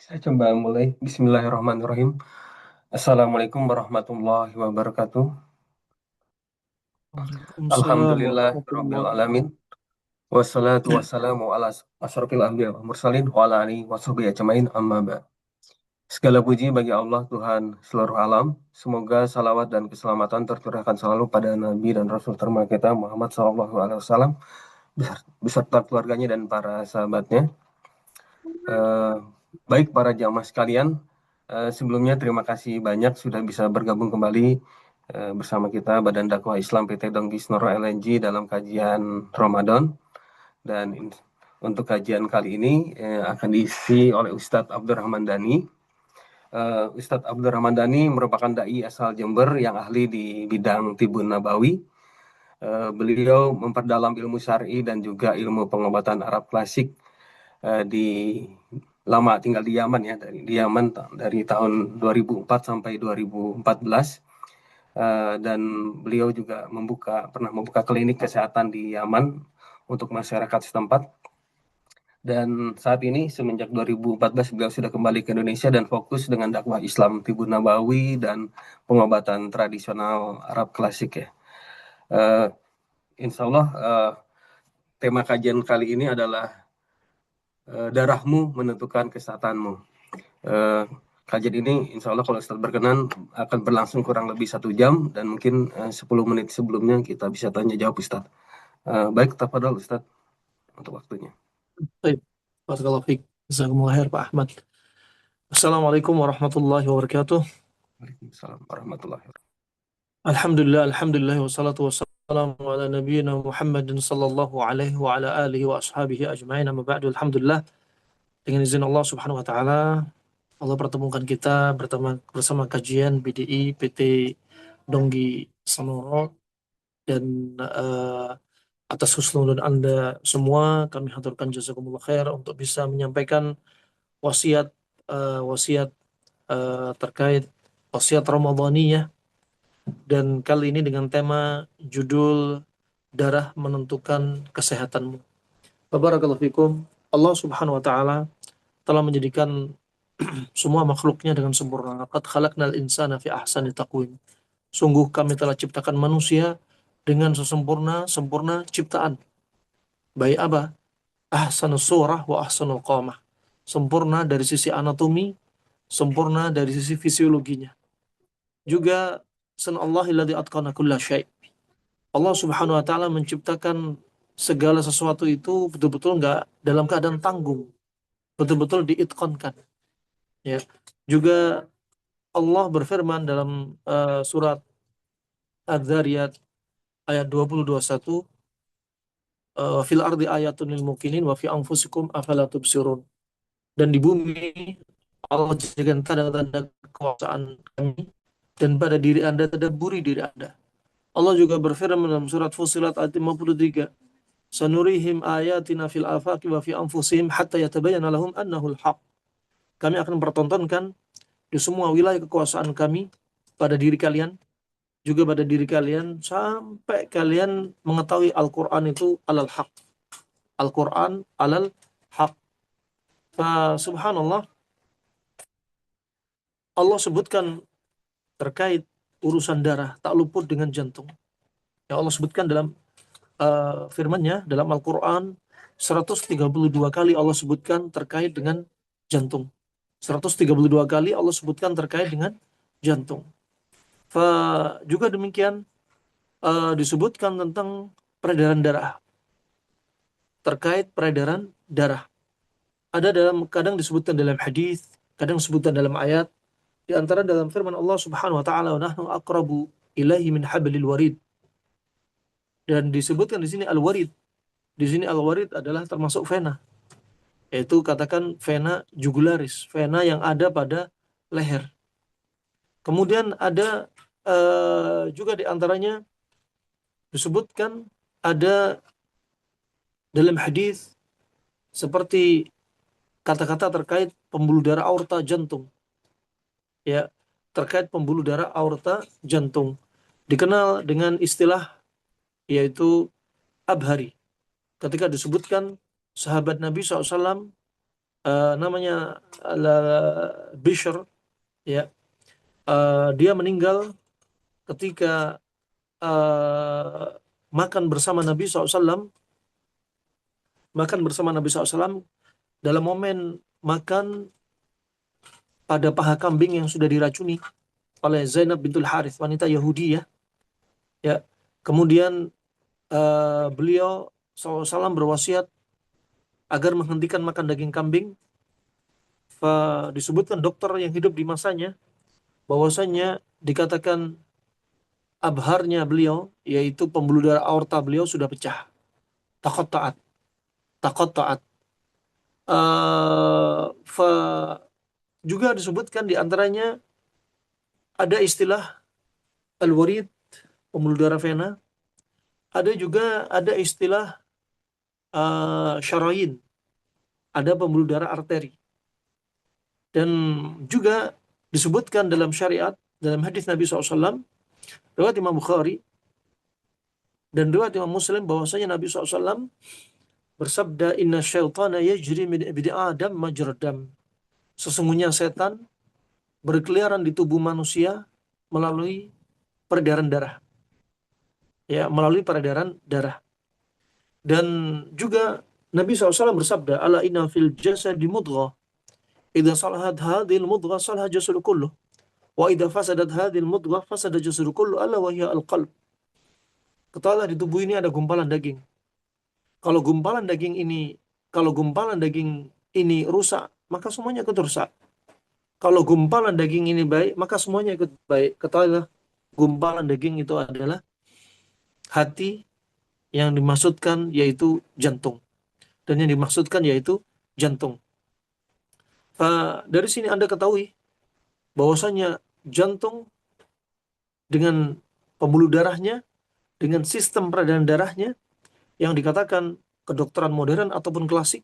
Saya coba mulai. Bismillahirrahmanirrahim. Assalamualaikum warahmatullahi wabarakatuh. Waalaikumsalam Alhamdulillah Rabbil warahmatullahi Alamin. Wassalatu wassalamu ala asrofil anbiya wa mursalin wa ala alihi wa sahbihi ajmain amma ba'd. Segala puji bagi Allah Tuhan seluruh alam. Semoga salawat dan keselamatan tercurahkan selalu pada Nabi dan Rasul terbaik kita Muhammad SAW beserta keluarganya dan para sahabatnya. Eh, Baik para jamaah sekalian, sebelumnya terima kasih banyak sudah bisa bergabung kembali bersama kita Badan Dakwah Islam PT Dongki Snoro LNG dalam kajian Ramadan. Dan untuk kajian kali ini akan diisi oleh Ustadz Abdurrahman Dani. Ustadz Abdurrahman Dani merupakan dai asal Jember yang ahli di bidang Tibun Nabawi. Beliau memperdalam ilmu syar'i dan juga ilmu pengobatan Arab klasik di lama tinggal di Yaman ya, di Yaman dari tahun 2004 sampai 2014. Dan beliau juga pernah membuka klinik kesehatan di Yaman untuk masyarakat setempat. Dan saat ini semenjak 2014 beliau sudah kembali ke Indonesia dan fokus dengan dakwah Islam Tibun Nabawi dan pengobatan tradisional Arab klasik ya. Eh, Insya Allah tema kajian kali ini adalah darahmu menentukan kesehatanmu. Eh, Kajian ini insya Allah kalau Ustadz berkenan akan berlangsung kurang lebih 1 jam dan mungkin 10 menit sebelumnya kita bisa tanya jawab Ustadz. Baik, tafadhol Ustadz untuk waktunya. Baik, barakallahu fiik. Jazakumullah khair Pak Ahmad. Assalamualaikum warahmatullahi wabarakatuh. Waalaikumsalam warahmatullahi wabarakatuh. Alhamdulillah, wassalatu wassalamu ala nabiyyina Muhammadin sallallahu alaihi wa ala alihi wa ashabihi ajma'in. Amma ba'du, alhamdulillah. Dengan izin Allah subhanahu wa ta'ala, Allah pertemukan kita bersama kajian BDI PT Donggi Sanoro dan atas husnul Anda semua kami haturkan jazakumullah khair untuk bisa menyampaikan wasiat wasiat terkait wasiat Ramadaniyah, dan kali ini dengan tema judul darah menentukan kesehatanmu. Barakallahu fikum. Allah Subhanahu wa taala telah menjadikan semua makhluknya dengan sempurna. Laqad khalaqnal insana fi ahsani taqwim. Sungguh kami telah ciptakan manusia dengan sempurna ciptaan. Baik apa? Ahsanus surah wa ahsanul qamah. Sempurna dari sisi anatomi, sempurna dari sisi fisiologinya. Juga sanallahilladzi atqana kulla syai'. Allah Subhanahu wa taala menciptakan segala sesuatu itu betul-betul enggak dalam keadaan tanggung, betul-betul diitqankan, ya. Juga Allah berfirman dalam surat Az-Zariyat ayat 20-21, fil ardi ayatun lil mukminin wa fi anfusikum afala tubsirun. Dan di bumi Allah jadikan tanda-tanda kekuasaan kami, dan pada diri Anda tadabburi diri Anda. Allah juga berfirman dalam surat Fussilat ayat 53, sanurihim ayatina fil afaqi wa fi anfusihim hatta yatabayyana lahum annahu al-haq. Kami akan pertontonkan di semua wilayah kekuasaan kami pada diri kalian, juga pada diri kalian, sampai kalian mengetahui Al-Quran itu alal haq. Al-Quran alal haq. Subhanallah, Allah sebutkan terkait urusan darah tak luput dengan jantung. Ya, Allah sebutkan dalam firman-Nya dalam Al-Quran 132 kali Allah sebutkan terkait dengan jantung. 132 kali Allah sebutkan terkait dengan jantung. Juga demikian disebutkan tentang peredaran darah, terkait peredaran darah. Ada kadang disebutkan dalam hadis, kadang disebutkan dalam ayat, di antara dalam firman Allah Subhanahu wa taala, "Wa nahnu aqrabu ilaihi min hablil warid." Dan disebutkan di sini al-warid. Di sini al-warid adalah termasuk vena, yaitu katakan vena jugularis, vena yang ada pada leher. Kemudian ada juga di antaranya disebutkan ada dalam hadis seperti kata-kata terkait pembuluh darah aorta jantung, ya, terkait pembuluh darah aorta jantung, dikenal dengan istilah yaitu abhari. Ketika disebutkan sahabat Nabi SAW namanya Bishr, ya. Dia meninggal ketika makan bersama Nabi SAW, dalam momen makan pada paha kambing yang sudah diracuni oleh Zainab bintul Harith, wanita Yahudi, ya. Ya. Kemudian beliau SAW berwasiat agar menghentikan makan daging kambing. Disebutkan dokter yang hidup di masanya bahwasanya dikatakan abharnya beliau, yaitu pembuluh darah aorta beliau sudah pecah. Takot taat, takot taat. Juga disebutkan di antaranya ada istilah al-warid, pembuluh darah vena. Ada istilah syarayin, ada pembuluh darah arteri. Dan juga disebutkan dalam syariat, dalam hadis Nabi SAW, riwayat Imam Bukhari dan riwayat Imam Muslim, bahwasanya Nabi SAW bersabda, inna syaitana yajri min ibni Adam majrad dam. Sesungguhnya setan berkeliaran di tubuh manusia melalui peredaran darah. Ya, melalui peredaran darah. Dan juga Nabi SAW bersabda, ala inna fil jasadi mudghah, idza salahat hadhil mudghah salaha jasadu kulluh, wa idza fasadat hadhil mudghah fasada jasadu kulluh, ala wa hiya al-qalb. Ketahuilah di tubuh ini ada gumpalan daging. Kalau gumpalan daging ini, kalau gumpalan daging ini rusak, maka semuanya ikut rusak. Kalau gumpalan daging ini baik, maka semuanya ikut baik. Ketahuilah, gumpalan daging itu adalah hati, yang dimaksudkan yaitu jantung. Dan yang dimaksudkan yaitu jantung. Dari sini Anda ketahui bahwasanya jantung dengan pembuluh darahnya, dengan sistem peredaran darahnya yang dikatakan kedokteran modern ataupun klasik,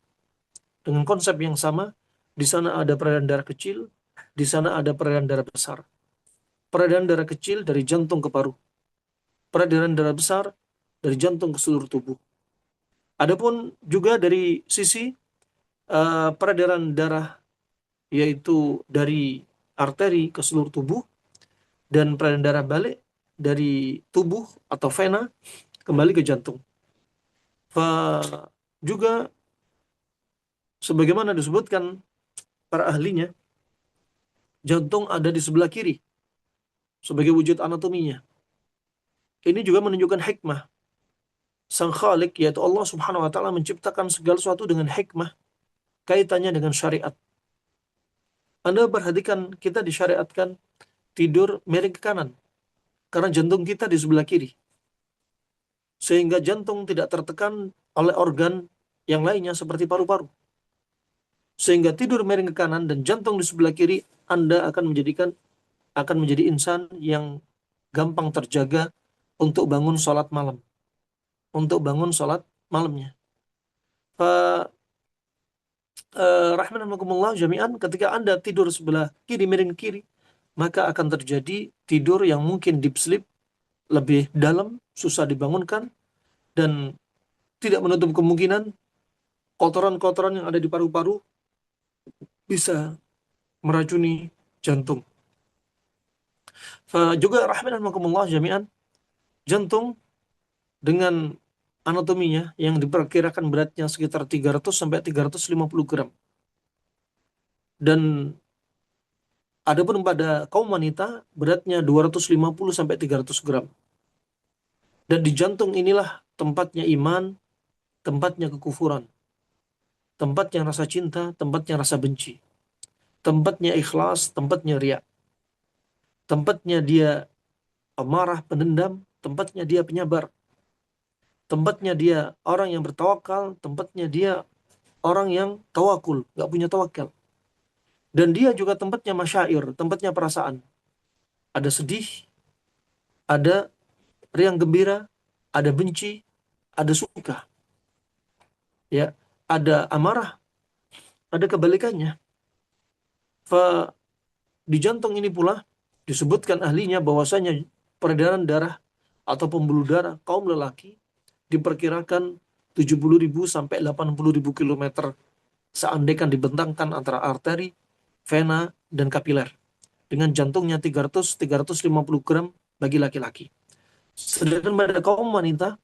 dengan konsep yang sama, di sana ada peredaran darah kecil, di sana ada peredaran darah besar. Peredaran darah kecil dari jantung ke paru, peredaran darah besar dari jantung ke seluruh tubuh. Adapun juga dari sisi peredaran darah, yaitu dari arteri ke seluruh tubuh, dan peredaran darah balik dari tubuh atau vena kembali ke jantung. Juga sebagaimana disebutkan para ahlinya, jantung ada di sebelah kiri sebagai wujud anatominya. Ini juga menunjukkan hikmah Sang Khalik, yaitu Allah Subhanahu wa taala, menciptakan segala sesuatu dengan hikmah, kaitannya dengan syariat. Anda perhatikan, kita disyariatkan tidur miring ke kanan karena jantung kita di sebelah kiri, sehingga jantung tidak tertekan oleh organ yang lainnya seperti paru-paru. Sehingga tidur miring ke kanan dan jantung di sebelah kiri, Anda akan menjadi insan yang gampang terjaga untuk bangun sholat malam, untuk bangun sholat malamnya. Rahmanakumullah jami'an, ketika Anda tidur sebelah kiri, miring kiri, maka akan terjadi tidur yang mungkin deep sleep, lebih dalam, susah dibangunkan, dan tidak menutup kemungkinan kotoran-kotoran yang ada di paru-paru bisa meracuni jantung. Juga rahmanakumullah jami'an, jantung dengan anatominya yang diperkirakan beratnya sekitar 300 sampai 350 gram. Dan adapun pada kaum wanita beratnya 250 sampai 300 gram. Dan di jantung inilah tempatnya iman, tempatnya kekufuran, tempatnya rasa cinta, tempatnya rasa benci, tempatnya ikhlas, tempatnya riya, tempatnya dia amarah, pendendam, tempatnya dia penyabar, tempatnya dia orang yang bertawakal, tempatnya dia orang yang tawakul, nggak punya tawakal. Dan dia juga tempatnya masyair, tempatnya perasaan. Ada sedih, ada riang gembira, ada benci, ada suka. Ya, ada amarah, ada kebalikannya. Di jantung ini pula disebutkan ahlinya bahwasanya peredaran darah atau pembuluh darah kaum lelaki diperkirakan 70.000 sampai 80.000 kilometer seandainya dibentangkan antara arteri, vena, dan kapiler. Dengan jantungnya 300-350 gram bagi laki-laki. Sedangkan pada kaum wanita,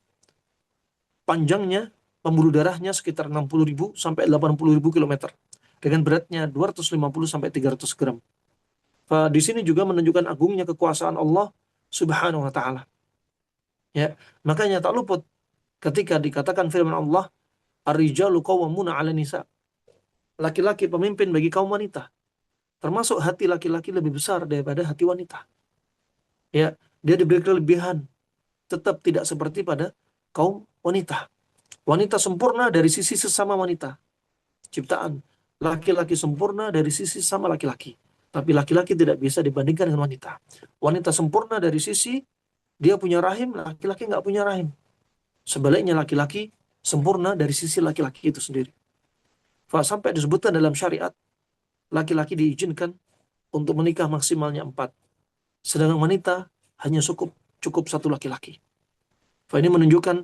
panjangnya pembuluh darahnya sekitar 60.000 sampai 80.000 kilometer. Dengan beratnya 250 sampai 300 gram. Di sini juga menunjukkan agungnya kekuasaan Allah Subhanahu wa taala. Ya, makanya tak luput ketika dikatakan firman Allah, "Ar-rijalu qawwamuna 'ala nisa." Laki-laki pemimpin bagi kaum wanita. Termasuk hati laki-laki lebih besar daripada hati wanita. Ya, dia diberi kelebihan, tetap tidak seperti pada kaum wanita. Wanita sempurna dari sisi sesama wanita, ciptaan. Laki-laki sempurna dari sisi sama laki-laki. Tapi laki-laki tidak bisa dibandingkan dengan wanita. Wanita sempurna dari sisi dia punya rahim, laki-laki nggak punya rahim. Sebaliknya laki-laki sempurna dari sisi laki-laki itu sendiri. Sampai disebutkan dalam syariat, laki-laki diizinkan untuk menikah maksimalnya 4. Sedangkan wanita hanya cukup satu laki-laki. Ini menunjukkan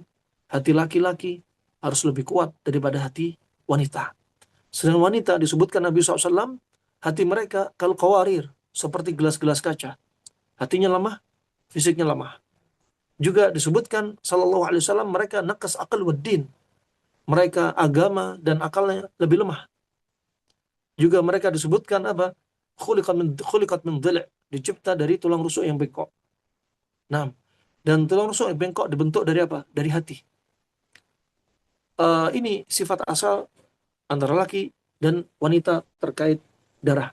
hati laki-laki harus lebih kuat daripada hati wanita. Sedangkan wanita disebutkan Nabi SAW, hati mereka kalau qawarir, seperti gelas-gelas kaca. Hatinya lemah, fisiknya lemah. Juga disebutkan sallallahu alaihi wasallam mereka nakas akal waddin. Mereka agama dan akalnya lebih lemah. Juga mereka disebutkan apa? Khuliqat min dhil', dicipta dari tulang rusuk yang bengkok. Nah, dan tulang rusuk yang bengkok dibentuk dari apa? Dari hati. Ini sifat asal antara laki dan wanita terkait darah.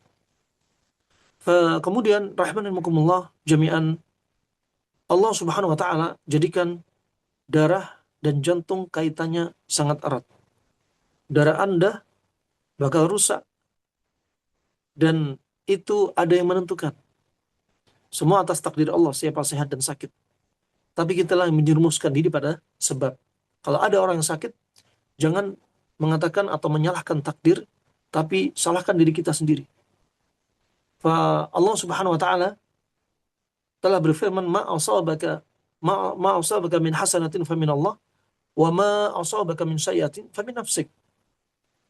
Kemudian rahimakumullah jami'an, Allah Subhanahu wa taala jadikan darah dan jantung kaitannya sangat erat. Darah Anda bakal rusak dan itu ada yang menentukan. Semua atas takdir Allah, siapa sehat dan sakit. Tapi kita lah yang menjerumuskan diri pada sebab. Kalau ada orang yang sakit, jangan mengatakan atau menyalahkan takdir, tapi salahkan diri kita sendiri. Allah Subhanahu wa taala telah berfirman, ma asabaka min hasanatin fa min Allah wa ma asabaka min sayyi'atin fa min nafsik.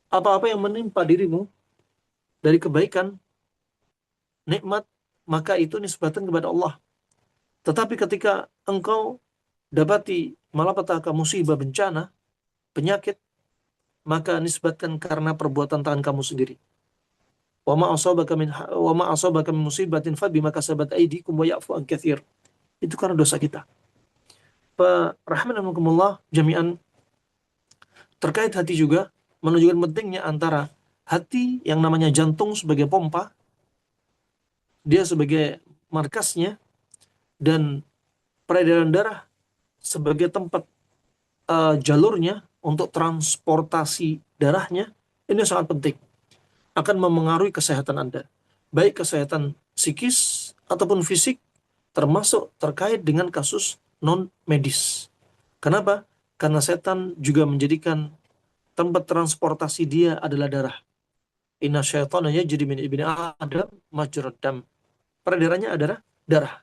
Apa-apa yang menimpa dirimu dari kebaikan, nikmat, maka itu nisbatan kepada Allah. Tetapi ketika engkau dapati malapetaka, musibah, bencana, penyakit, maka nisbatkan karena perbuatan tangan kamu sendiri. Wa ma asabaka min musibatin fa bima kasabat aydikum wa ya'fu an katsir. Itu karena dosa kita. Rahmanakumullah jami'an, terkait hati juga menunjukkan pentingnya antara hati yang namanya jantung sebagai pompa, dia sebagai markasnya, dan peredaran darah sebagai tempat jalurnya untuk transportasi darahnya. Ini sangat penting, akan memengaruhi kesehatan Anda, baik kesehatan psikis ataupun fisik, termasuk terkait dengan kasus non medis. Kenapa? Karena setan juga menjadikan tempat transportasi dia adalah darah. Inna syaitana yajri min ibni Adam majrad dam. Peredarannya adalah darah.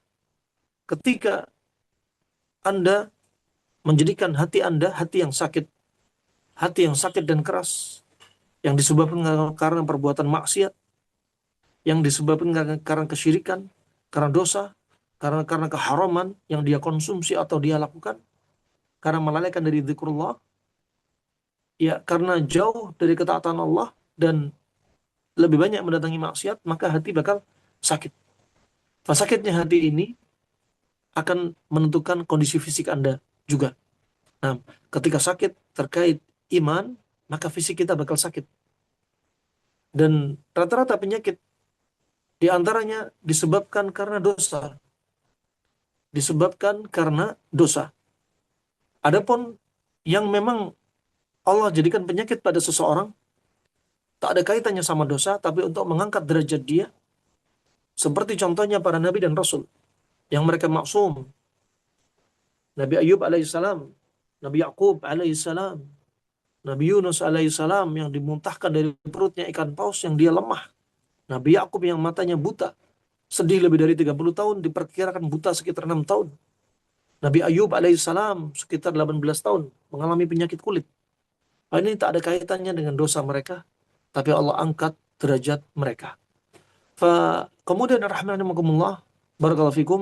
Ketika Anda menjadikan hati Anda hati yang sakit dan keras, yang disebabkan karena perbuatan maksiat, yang disebabkan karena kesyirikan, karena dosa, karena keharaman yang dia konsumsi atau dia lakukan, karena melalaikan dari zikrullah, ya karena jauh dari ketaatan Allah dan lebih banyak mendatangi maksiat, maka hati bakal sakit. Sakitnya hati ini akan menentukan kondisi fisik Anda juga. Nah, ketika sakit terkait iman, maka fisik kita bakal sakit. Dan rata-rata penyakit di antaranya disebabkan karena dosa. Disebabkan karena dosa. Adapun yang memang Allah jadikan penyakit pada seseorang, tak ada kaitannya sama dosa, tapi untuk mengangkat derajat dia. Seperti contohnya para nabi dan rasul, yang mereka maksum. Nabi Ayub alaihissalam, Nabi Yakub alaihissalam, Nabi Yunus alaihissalam yang dimuntahkan dari perutnya ikan paus yang dia lemah. Nabi Yakub yang matanya buta, sedih lebih dari 30 tahun, diperkirakan buta sekitar 6 tahun. Nabi Ayub alaihissalam sekitar 18 tahun mengalami penyakit kulit. Ini tak ada kaitannya dengan dosa mereka, tapi Allah angkat derajat mereka. Kemudian rahmanakumullah, barakallahu fikum,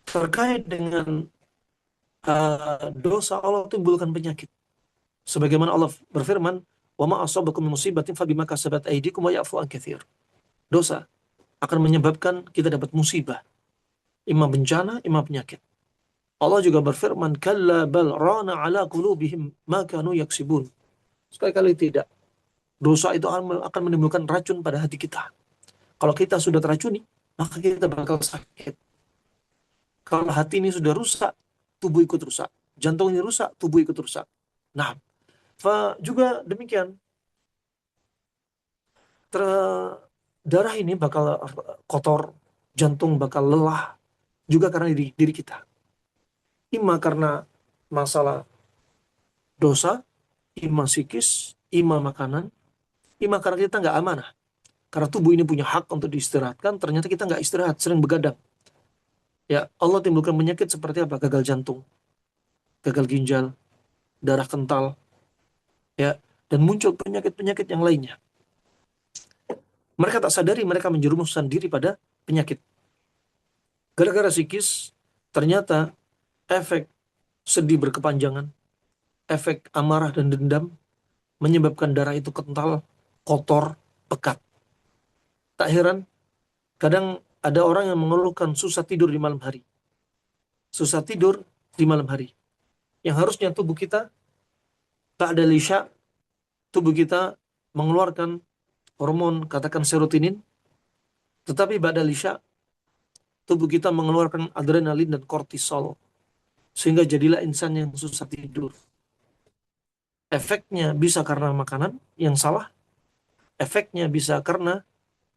terkait dengan dosa Allah timbulkan penyakit. Sebagaimana Allah berfirman, "Wa ma asabakum min musibatin fabima kasabat aydikum wa ya'fu an katsir." Dosa akan menyebabkan kita dapat musibah, imma bencana, imma penyakit. Allah juga berfirman, "Kalla bal rana ala qulubihim ma kanu yaksibun." Sekali-kali tidak. Dosa itu akan menimbulkan racun pada hati kita. Kalau kita sudah teracuni, maka kita bakal sakit. Kalau hati ini sudah rusak, tubuh ikut rusak. Jantung ini rusak, tubuh ikut rusak. Nah, juga demikian. Darah ini bakal kotor, jantung bakal lelah, juga karena diri kita. Ima karena masalah dosa, ima psikis, ima makanan, ima karena kita nggak amanah. Karena tubuh ini punya hak untuk diistirahatkan, ternyata kita nggak istirahat, sering begadang. Ya, Allah timbulkan penyakit seperti apa? Gagal jantung, gagal ginjal, darah kental, ya, dan muncul penyakit-penyakit yang lainnya. Mereka tak sadari mereka menjerumuskan diri pada penyakit. Gara-gara psikis, ternyata efek sedih berkepanjangan, efek amarah dan dendam menyebabkan darah itu kental, kotor, pekat. Tak heran, kadang ada orang yang mengeluhkan susah tidur di malam hari. Susah tidur di malam hari. Yang harusnya tubuh kita, tak ada lisya, tubuh kita mengeluarkan hormon, katakan serotonin, tetapi pada lisya, tubuh kita mengeluarkan adrenalin dan kortisol, sehingga jadilah insan yang susah tidur. Efeknya bisa karena makanan yang salah, efeknya bisa karena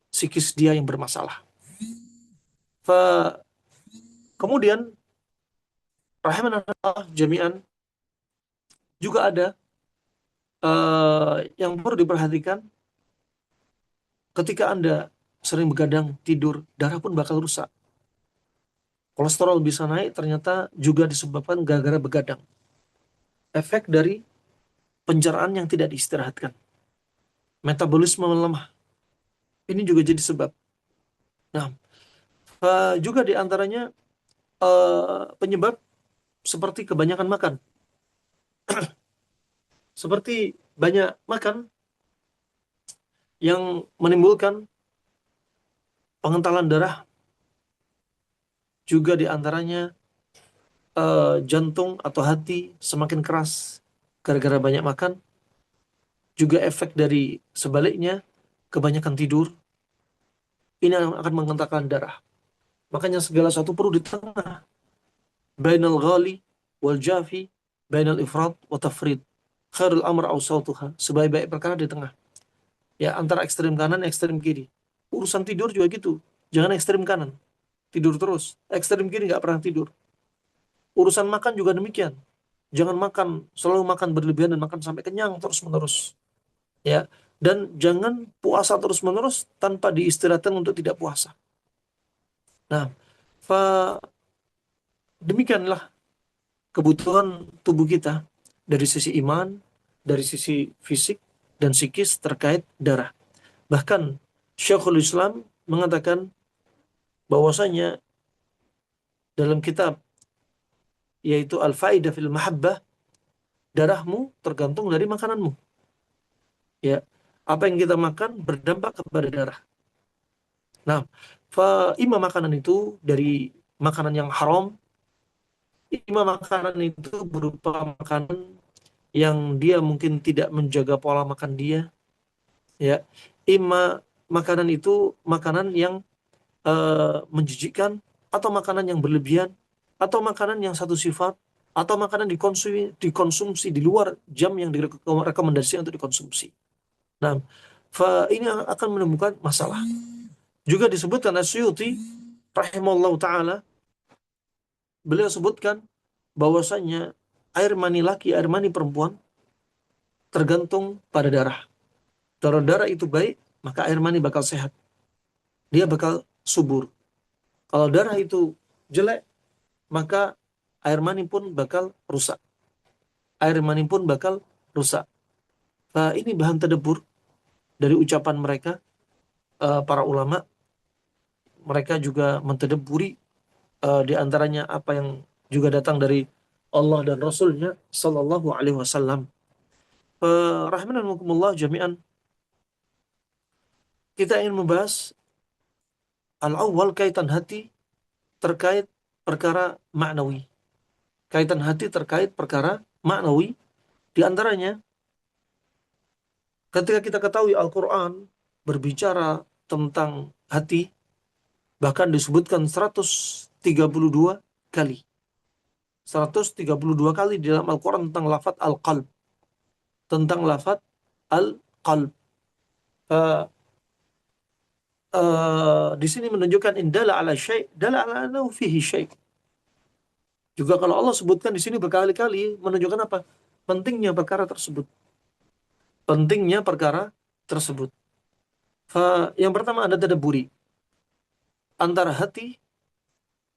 psikis dia yang bermasalah. Kemudian, rahimahullah jami'an, juga ada yang perlu diperhatikan ketika Anda sering begadang, tidur, darah pun bakal rusak. Kolesterol bisa naik, ternyata juga disebabkan gara-gara begadang. Efek dari pencernaan yang tidak diistirahatkan. Metabolisme melemah. Ini juga jadi sebab. Nah, juga diantaranya penyebab seperti kebanyakan makan. Seperti banyak makan yang menimbulkan pengentalan darah, juga diantaranya jantung atau hati semakin keras gara-gara banyak makan. Juga efek dari sebaliknya, kebanyakan tidur, ini akan mengentalkan darah. Makanya segala sesuatu perlu di tengah. Bainal ghali wal jafi, bainal ifrat wa tafrid. Khairul amr awsatuha. Sebaik-baik perkara di tengah. Ya, antara ekstrem kanan, ekstrem kiri. Urusan tidur juga gitu. Jangan ekstrem kanan, tidur terus. Ekstrem kiri nggak pernah tidur. Urusan makan juga demikian. Jangan selalu makan berlebihan dan makan sampai kenyang terus-menerus. Ya, dan jangan puasa terus-menerus tanpa diistirahatkan untuk tidak puasa. Nah, demikianlah kebutuhan tubuh kita dari sisi iman, dari sisi fisik, dan psikis terkait darah. Bahkan Syekhul Islam mengatakan bahwasanya dalam kitab yaitu Al-Faidah fil Mahabbah, darahmu tergantung dari makananmu. Ya, apa yang kita makan berdampak kepada darah. Nah, ima makanan itu dari makanan yang haram, ima makanan itu berupa makanan yang dia mungkin tidak menjaga pola makan dia, ya. Ima makanan itu makanan yang menjijikkan, atau makanan yang berlebihan, atau makanan yang satu sifat, atau makanan dikonsumsi di luar jam yang direkomendasikan untuk dikonsumsi. Nah, ini akan menemukan masalah. Juga disebutkan Asyuti rahimahullah taala, beliau sebutkan bahwasanya air mani laki, air mani perempuan tergantung pada darah. Kalau darah itu baik, maka air mani bakal sehat. Dia bakal subur. Kalau darah itu jelek, maka air mani pun bakal rusak. Air mani pun bakal rusak. Ini bahan tadabbur dari ucapan mereka, para ulama. Mereka juga mentadabburi di antaranya apa yang juga datang dari Allah dan Rasulnya Sallallahu Alaihi Wasallam. Rahimanakumullah jami'an, kita ingin membahas al-awwal, kaitan hati terkait perkara maknawi. Kaitan hati terkait perkara maknawi, di antaranya ketika kita ketahui Al-Quran berbicara tentang hati, bahkan disebutkan 132 kali. 132 kali di dalam Al-Quran tentang lafaz al-qalb. Tentang lafaz al-qalb. Eh, di sini menunjukkan indala ala syai', dala ala annahu fihi syai'. Juga kalau Allah sebutkan di sini berkali-kali menunjukkan apa? Pentingnya perkara tersebut. Pentingnya perkara tersebut. Yang pertama ada tadabburi antara hati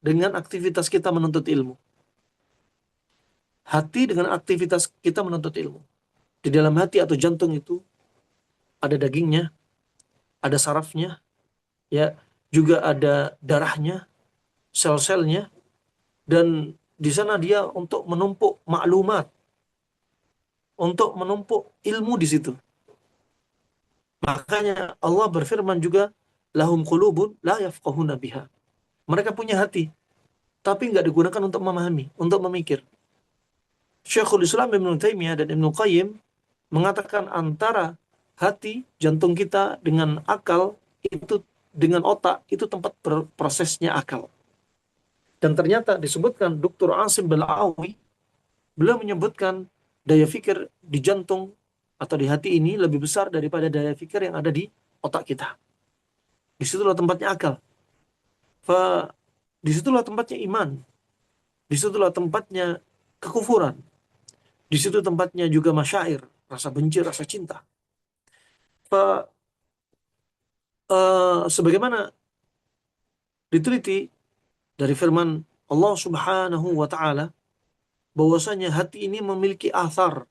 dengan aktivitas kita menuntut ilmu. Hati dengan aktivitas kita menuntut ilmu. Di dalam hati atau jantung itu ada dagingnya, ada sarafnya, ya, juga ada darahnya, sel-selnya, dan di sana dia untuk menumpuk maklumat, untuk menumpuk ilmu di situ. Makanya Allah berfirman juga, lahum qulubun la yafqahuna biha. Mereka punya hati, tapi nggak digunakan untuk memahami, untuk memikir. Syekhul Islam Ibnu Taimiyah dan Ibnu Qayyim mengatakan antara hati, jantung kita dengan akal itu, dengan otak itu tempat prosesnya akal. Dan ternyata disebutkan Dr. Asim Balawi, beliau menyebutkan daya pikir di jantung atau di hati ini lebih besar daripada daya pikir yang ada di otak kita. Disitulah tempatnya akal. Disitulah tempatnya iman. Disitulah tempatnya kekufuran. Di situ tempatnya juga masyair, rasa benci, rasa cinta. Sebagaimana diteliti dari firman Allah Subhanahu wa taala, bahwasanya hati ini memiliki athar,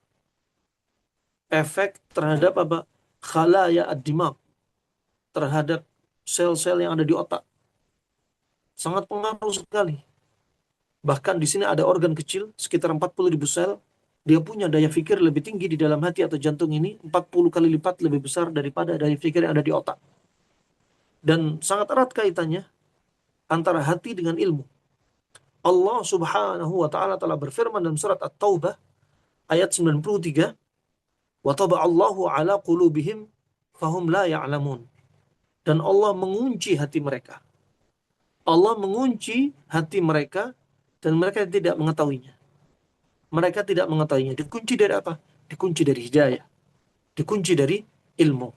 efek terhadap apa? Khalaya ad-dimag, terhadap sel-sel yang ada di otak. Sangat pengaruh sekali. Bahkan di sini ada organ kecil sekitar 40.000 sel. Dia punya daya pikir lebih tinggi di dalam hati atau jantung ini 40 kali lipat lebih besar daripada daya pikir yang ada di otak. Dan sangat erat kaitannya antara hati dengan ilmu. Allah Subhanahu wa taala telah berfirman dalam surat At-Taubah ayat 93, "Wa taba'allahu 'ala qulubihim fahum la ya'lamun." Dan Allah mengunci hati mereka. Allah mengunci hati mereka dan mereka tidak mengetahuinya. Mereka tidak mengetahuinya. Dikunci dari apa? Dikunci dari hidayah. Dikunci dari ilmu.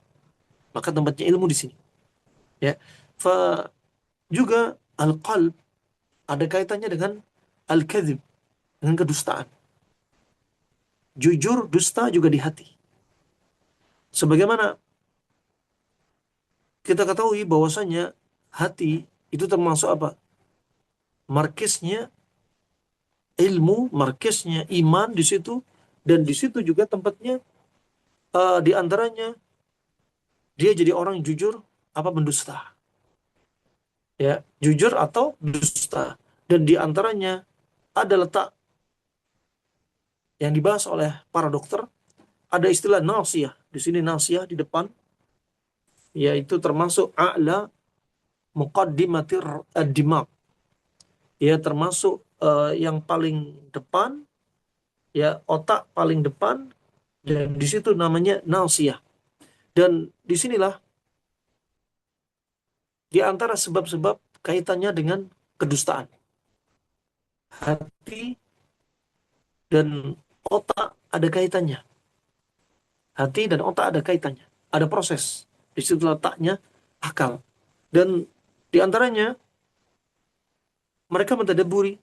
Maka tempatnya ilmu di sini. Ya. Juga al-qalb ada kaitannya dengan al-kadzib, dengan kedustaan. Jujur, dusta juga di hati. Sebagaimana kita ketahui bahwasanya hati itu termasuk apa? Markisnya ilmu, markisnya iman di situ, dan di situ juga tempatnya di antaranya dia jadi orang yang jujur apa mendusta. Ya, jujur atau dusta. Dan di antaranya ada letak yang dibahas oleh para dokter, ada istilah nasiyah. Di sini nasiyah di depan, yaitu termasuk a'la muqaddimatir ad-dimag. Ya, termasuk yang paling depan, ya, otak paling depan, dan di situ namanya nasiyah. Dan disinilah di antara sebab-sebab kaitannya dengan kedustaan. Hati dan otak ada kaitannya. Hati dan otak ada kaitannya. Ada proses. Di situ letaknya akal. Dan di antaranya mereka mentadabburi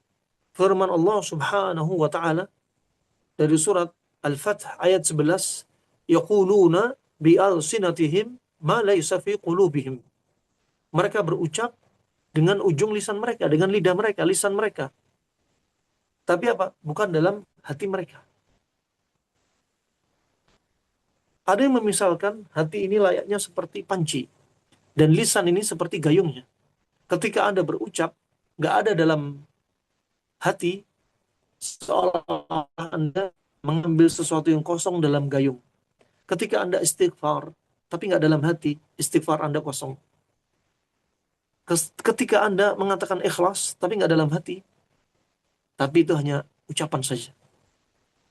firman Allah Subhanahu wa taala dari surat Al-Fath ayat 11, yaquluna bi alsinatihim ma laysa fi qulubihim. Mereka berucap dengan ujung lisan mereka, dengan lidah mereka, lisan mereka. Tapi apa? Bukan dalam hati mereka. Ada yang memisalkan hati ini layaknya seperti panci dan lisan ini seperti gayungnya. Ketika Anda berucap, nggak ada dalam hati, seolah Anda mengambil sesuatu yang kosong dalam gayung. Ketika Anda istighfar, tapi nggak dalam hati, istighfar Anda kosong. Ketika Anda mengatakan ikhlas, tapi nggak dalam hati, tapi itu hanya ucapan saja.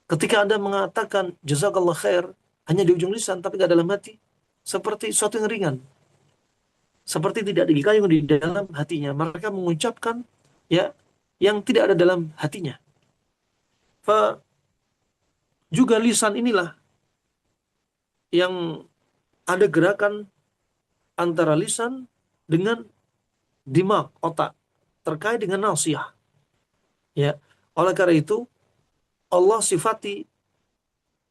Ketika Anda mengatakan jazakallah khair, hanya di ujung lisan, tapi nggak dalam hati, seperti sesuatu yang ringan. Seperti tidak digayung di dalam hatinya. Mereka mengucapkan ya yang tidak ada dalam hatinya. Juga lisan inilah yang ada gerakan antara lisan dengan dimak, otak, terkait dengan nasihah. Ya, oleh karena itu Allah sifati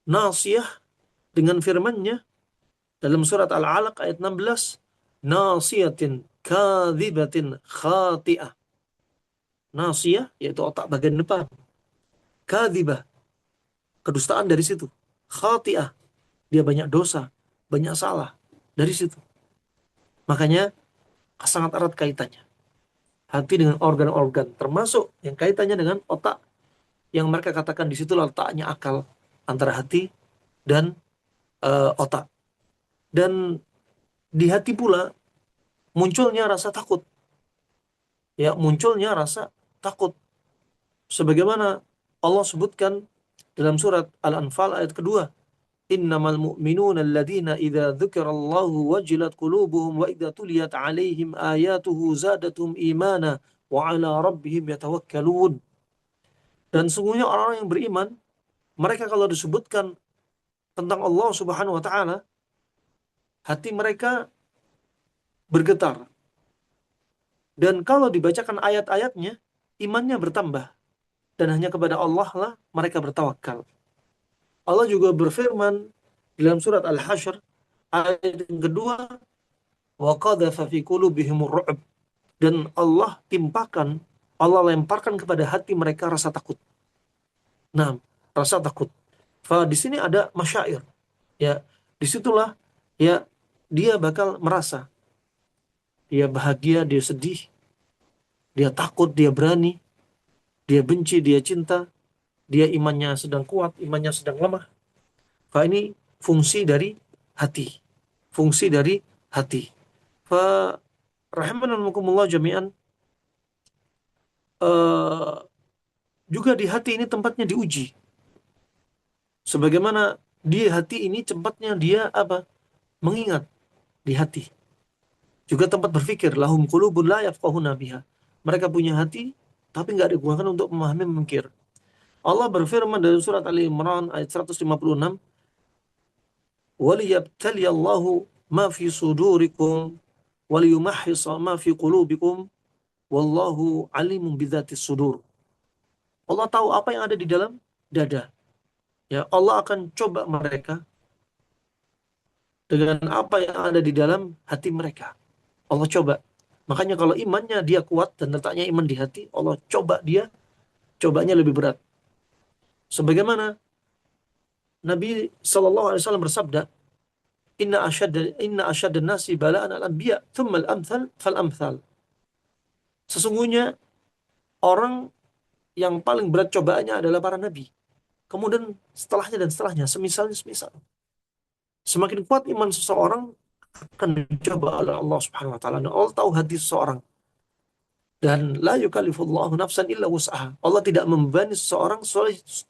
nasihah dengan firman-Nya dalam surat Al-Alaq ayat 16, nasiyatin kadzibatin khati'ah. Nasiyah yaitu otak bagian depan. Kadzibah, kedustaan dari situ. Khati'ah, dia banyak dosa, banyak salah dari situ. Makanya sangat erat kaitannya. Hati dengan organ-organ, termasuk yang kaitannya dengan otak, yang mereka katakan di situ letaknya akal antara hati dan otak. Dan di hati pula munculnya rasa takut. Ya, munculnya rasa takut. Sebagaimana Allah sebutkan dalam surat Al-Anfal ayat kedua, innamal mu'minuna alladhina idza dzukirallahu wajilat qulubuhum wa idza tuliyat 'alaihim ayatuhu zadatuhum imana wa 'ala rabbihim yatawakkalun. Dan sungguhnya orang-orang yang beriman, mereka kalau disebutkan tentang Allah Subhanahu wa taala, hati mereka bergetar. Dan kalau dibacakan ayat-ayatnya, imannya bertambah. Dan hanya kepada Allah lah mereka bertawakal. Allah juga berfirman dalam surat Al-Hasyr ayat yang kedua, wa qadhafa fi qulubihimur ru'b, dan Allah lemparkan kepada hati mereka rasa takut. Nah, rasa takut. Di sini ada masyair. Ya, disitulah ya dia bakal merasa dia bahagia, dia sedih, dia takut, dia berani, dia benci, dia cinta, dia imannya sedang kuat, imannya sedang lemah. Ini fungsi dari hati. Fungsi dari hati. Fa rahimanallahu jami'an, eh, juga di hati ini tempatnya diuji. Sebagaimana di hati ini tempatnya dia apa? Mengingat di hati. Juga tempat berpikir, lahum qulubun la yafqahuna biha. Mereka punya hati tapi nggak digunakan untuk memahami, memikir. Allah berfirman dalam surat Ali Imran ayat 156, waliyabtaliyallahu ma fi sudurikum waliyumahhisa ma fi qulubikum wallahu alimun bidzatis sudur. Allah tahu apa yang ada di dalam dada. Ya, Allah akan coba mereka dengan apa yang ada di dalam hati mereka. Allah coba. Makanya kalau imannya dia kuat dan letaknya iman di hati, Allah coba dia, cobanya lebih berat. Sebagaimana Nabi SAW bersabda, inna asyaddan nasi bala'an al-anbiya, thumma al-amthal fal-amthal. Sesungguhnya orang yang paling berat cobaannya adalah para nabi. Kemudian setelahnya dan setelahnya, semisal. Semakin kuat iman seseorang akan dicoba oleh Allah Subhanahu wa taala. Allah tahu hati seseorang. Dan la yukallifullahu nafsan illa wus'aha. Allah tidak membebani seseorang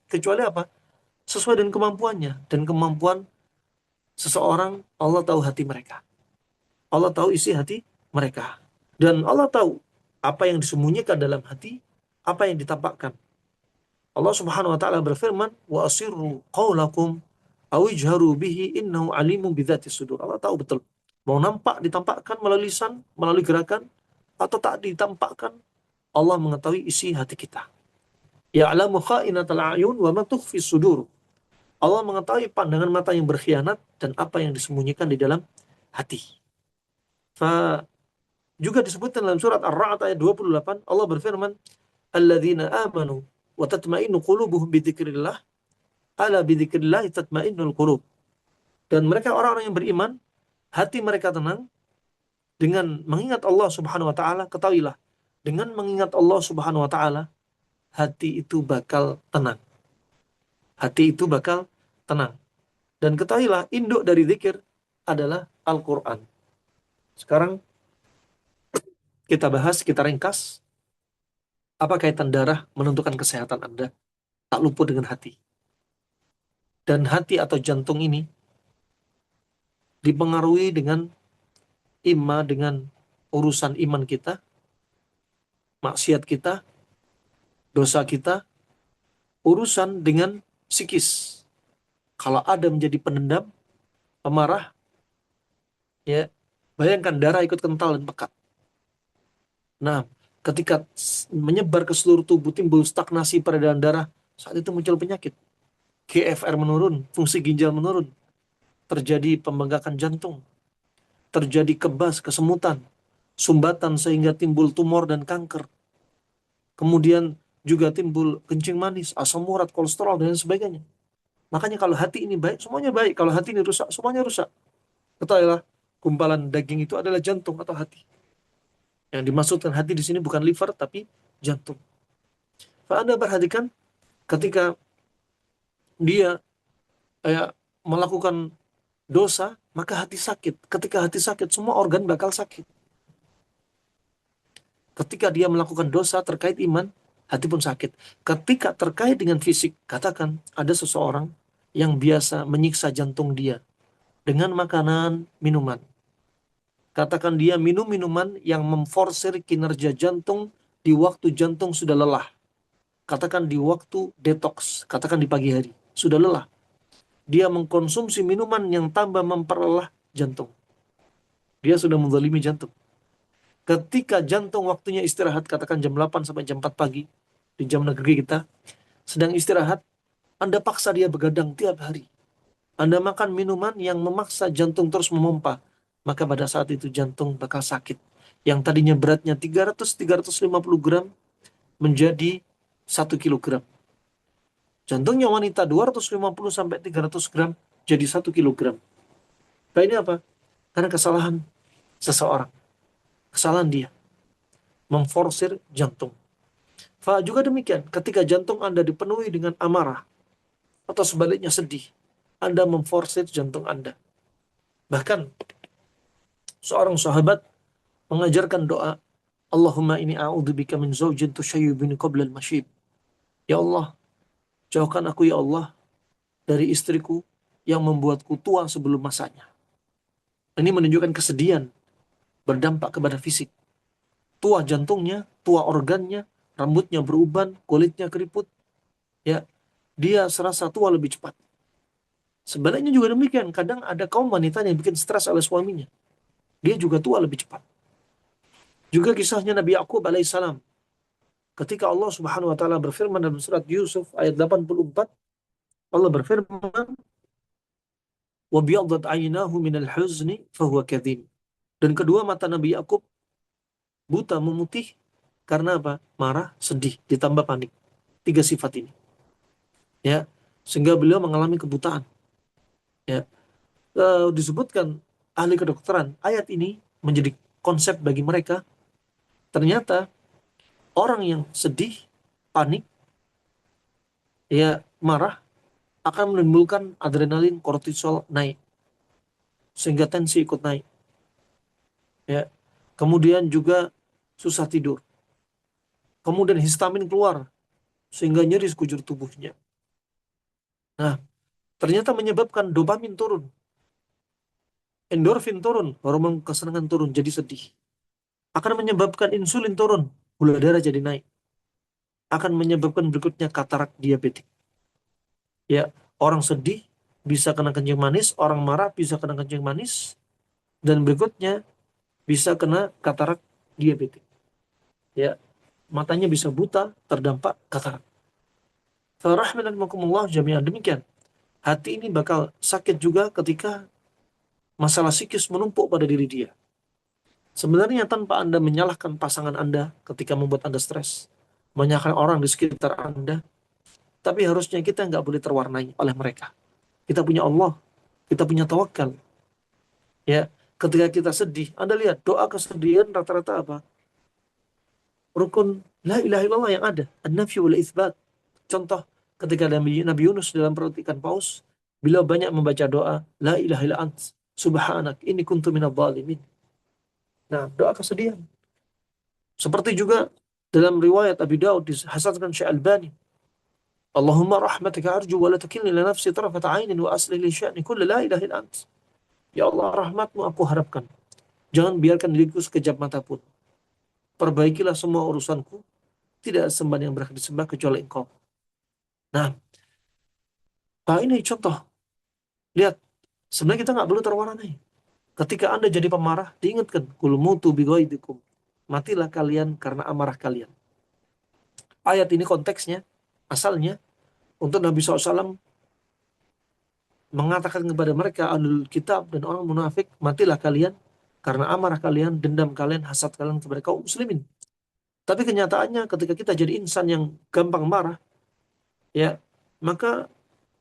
kecuali apa? Sesuai dengan kemampuannya. Dan kemampuan seseorang, Allah tahu hati mereka. Allah tahu isi hati mereka. Dan Allah tahu apa yang disembunyikan dalam hati, apa yang ditampakkan. Allah Subhanahu wa taala berfirman, wa asirru qaulakum aw ijharu bihi innahu alimun bidzatis sudur. Allah tahu betul. Mau nampak ditampakkan melalui lisan, melalui gerakan, atau tak ditampakkan, Allah mengetahui isi hati kita. Ya'lamu kha'inatal a'yun wa ma tukhfi sudur. Allah mengetahui pandangan mata yang berkhianat dan apa yang disembunyikan di dalam hati. Juga disebutkan dalam surat Ar-Ra'd ayat 28, Allah berfirman, alladzina amanu wa tatma'innu qulubuhum bidzikrillah, ala bidzikrillah tatma'innul qulub. Dan mereka orang-orang yang beriman, hati mereka tenang dengan mengingat Allah Subhanahu wa taala. Ketahuilah, dengan mengingat Allah Subhanahu wa taala, hati itu bakal tenang. Hati itu bakal tenang. Dan ketahuilah, induk dari zikir adalah Al-Qur'an. Sekarang kita bahas, kita ringkas, apa kaitan darah menentukan kesehatan Anda? Tak luput dengan hati. Dan hati atau jantung ini dipengaruhi dengan dengan urusan iman kita, maksiat kita, dosa kita, urusan dengan psikis. Kalau ada menjadi pendendam, pemarah, ya bayangkan darah ikut kental dan pekat. Nah, ketika menyebar ke seluruh tubuh, timbul stagnasi peredaran darah, saat itu muncul penyakit. GFR menurun, fungsi ginjal menurun, terjadi pembengkakan jantung, terjadi kebas, kesemutan, sumbatan sehingga timbul tumor dan kanker. Kemudian juga timbul kencing manis, asam urat, kolesterol, dan sebagainya. Makanya kalau hati ini baik, semuanya baik. Kalau hati ini rusak, semuanya rusak. Ketahuilah, gumpalan daging itu adalah jantung atau hati. Yang dimaksudkan hati di sini bukan liver, tapi jantung. Anda perhatikan ketika dia melakukan dosa, maka hati sakit. Ketika hati sakit, semua organ bakal sakit. Ketika dia melakukan dosa terkait iman, hati pun sakit. Ketika terkait dengan fisik, katakan ada seseorang yang biasa menyiksa jantung dia dengan makanan, minuman. Katakan dia minum minuman yang memforsir kinerja jantung di waktu jantung sudah lelah. Katakan di waktu detox, katakan di pagi hari, sudah lelah. Dia mengkonsumsi minuman yang tambah memperlelah jantung. Dia sudah menzalimi jantung. Ketika jantung waktunya istirahat, katakan jam 8 sampai jam 4 pagi, di jam negeri kita, sedang istirahat, Anda paksa dia begadang tiap hari. Anda makan minuman yang memaksa jantung terus memompa, maka pada saat itu jantung bakal sakit. Yang tadinya beratnya 300-350 gram menjadi 1 kilogram. Jantungnya wanita 250 sampai 300 gram jadi 1 kilogram. Nah ini apa? Karena kesalahan seseorang. Kesalahan dia. Memforsir jantung. Juga demikian, ketika jantung Anda dipenuhi dengan amarah, atau sebaliknya sedih, Anda memforsir jantung Anda. Bahkan, seorang sahabat mengajarkan doa, Allahumma ini a'udzubika min zawjin tushayyibuni qabla al-masyib. Ya Allah, jauhkan aku ya Allah dari istriku yang membuatku tua sebelum masanya. Ini menunjukkan kesedihan berdampak kepada fisik. Tua jantungnya, tua organnya, rambutnya beruban, kulitnya keriput, ya, dia serasa tua lebih cepat. Sebaliknya juga demikian, kadang ada kaum wanita yang bikin stres oleh suaminya. Dia juga tua lebih cepat. Juga kisahnya Nabi Yakub alaihissalam. Ketika Allah Subhanahu wa taala berfirman dalam surat Yusuf ayat 84, Allah berfirman, "Wa biyaddat 'aynahu minal huzni fahuwa kadhim." Dan kedua mata Nabi Yakub buta, memutih karena apa? Marah, sedih, ditambah panik. Tiga sifat ini. Ya, sehingga beliau mengalami kebutaan. Ya, disebutkan ahli kedokteran, ayat ini menjadi konsep bagi mereka. Ternyata orang yang sedih, panik, ya marah, akan menimbulkan adrenalin, kortisol naik, sehingga tensi ikut naik. Ya, kemudian juga susah tidur. Kemudian histamin keluar, sehingga nyeri sekujur tubuhnya. Nah, ternyata menyebabkan dopamin turun, endorfin turun, hormon kesenangan turun, jadi sedih. Akan menyebabkan insulin turun, gula darah jadi naik. Akan menyebabkan berikutnya katarak diabetik. Ya, orang sedih bisa kena kencing manis, orang marah bisa kena kencing manis, dan berikutnya bisa kena katarak diabetik. Ya, matanya bisa buta, terdampak katarak. Farahmanakumullah jami'an, demikian. Hati ini bakal sakit juga ketika masalah psikis menumpuk pada diri dia. Sebenarnya tanpa Anda menyalahkan pasangan Anda ketika membuat Anda stres, menyalahkan orang di sekitar Anda, tapi harusnya kita nggak boleh terwarnai oleh mereka. Kita punya Allah, kita punya tawakal. Ya, ketika kita sedih, Anda lihat doa kesedihan rata-rata apa? Rukun la ilaha illallah yang ada, an-nafyu wal itsbat. Contoh, ketika Nabi Yunus dalam perut ikan paus, beliau banyak membaca doa la ilaha illa ant subhanak inni kuntu minadh dhalimin. Nah, doa kesedihan. Seperti juga dalam riwayat Abi Daud dihasankan Syekh Albani, Allahumma rahmatika arju wa la takilni li nafsi tarfata ainin wa aslih li sya'ni kulli la ilaha illa ant. Ya Allah, rahmatmu aku harapkan. Jangan biarkan diriku sekejap mata pun. Perbaikilah semua urusanku. Tidak sembahan yang berhak disembah kecuali Engkau. Nah, ini contoh. Lihat, sebenarnya kita nggak perlu terwarnai. Ketika Anda jadi pemarah, diingatkan, kul mutu bighaidikum. Matilah kalian karena amarah kalian. Ayat ini konteksnya, asalnya, untuk Nabi SAW mengatakan kepada mereka, ahlul kitab dan orang munafik, matilah kalian karena amarah kalian, dendam kalian, hasad kalian kepada kaum muslimin. Tapi kenyataannya ketika kita jadi insan yang gampang marah, ya, maka